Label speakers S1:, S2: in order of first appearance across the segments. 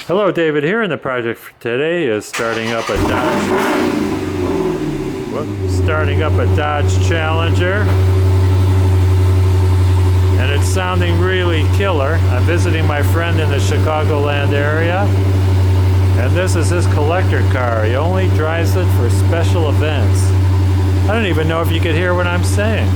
S1: Hello, David here, and the project for today is starting up a Dodge Challenger, and it's sounding really killer. I'm visiting my friend in the Chicagoland area, and this is his collector car. He only drives it for special events. I don't even know if you could hear what I'm saying.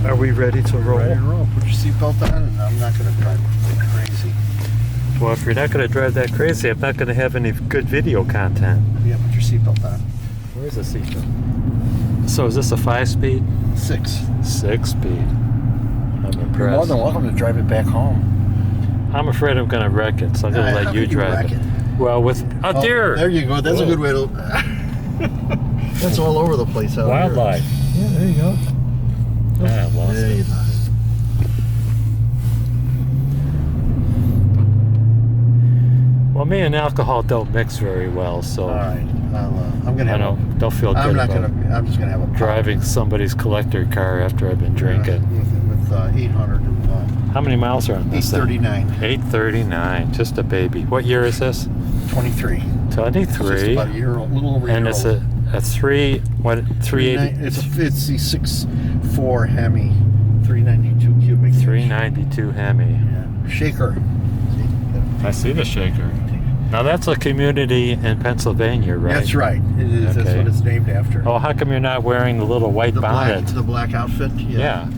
S1: Are we ready to roll?
S2: Ready to roll. Put your seatbelt on, and I'm not going to drive like crazy.
S1: Well, if you're not going to drive that crazy, I'm not going to have any good video content.
S2: Yeah, put your seatbelt on.
S1: Where's the seatbelt? So is this a 5-speed?
S2: 6.
S1: 6-speed. I'm impressed.
S2: You're more than welcome to drive it back home.
S1: I'm afraid I'm going to wreck it, so I'm going to let you drive it. Well, with a deer.
S2: There you go. That's a good way to. That's all over the place out
S1: Wildlife.
S2: Here. Yeah, there you go.
S1: Ah, I lost
S2: there
S1: it.
S2: You lost it.
S1: Well, me and alcohol don't mix very well, so
S2: All right, I'm gonna.
S1: I don't feel good
S2: I'm not
S1: about
S2: gonna. I'm just gonna have a pop.
S1: driving somebody's collector car after I've been drinking.
S2: With 800.
S1: How many miles are on this thing?
S2: 839.
S1: 839, just a baby. What year is this?
S2: 23.
S1: 23.
S2: It's just about a year old, a little over a
S1: And
S2: year
S1: it's
S2: old.
S1: a 380.
S2: It's the 6.4 Hemi, 392 cubic.
S1: 392 Hemi.
S2: Yeah. Shaker.
S1: I see the shaker. Now that's a community in Pennsylvania, right?
S2: That's right. It is.
S1: Okay.
S2: That's what it's named after.
S1: Oh, how come you're not wearing the little white bonnet?
S2: The black outfit.
S1: Yeah.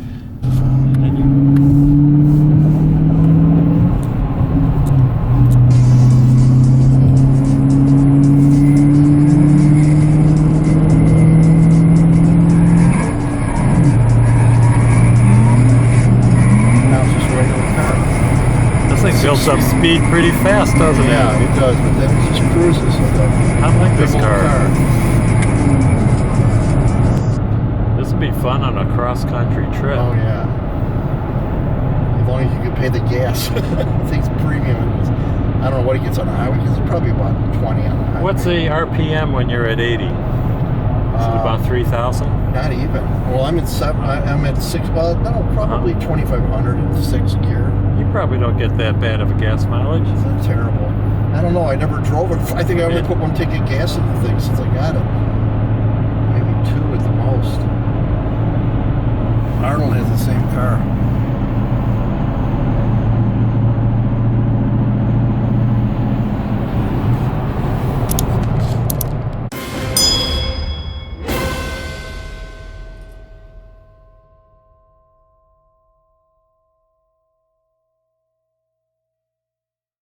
S1: Builds up speed pretty fast, doesn't it?
S2: Yeah, it does, but then it just cruises.
S1: I like this car. This would be fun on a cross-country trip.
S2: Oh, yeah. As long as you can pay the gas. Things premium. I don't know what he gets on the highway. It's probably about 20 on the highway.
S1: What's the RPM when you're at 80? Is it about 3,000?
S2: Not even. Well, I'm at 7. I'm at 6. Well, no, probably 2,500 in 6th gear.
S1: You probably don't get that bad of a gas mileage.
S2: It's not terrible. I don't know. I never drove it. I think I only put one tank of gas in the thing since I got it. Maybe 2 at the most.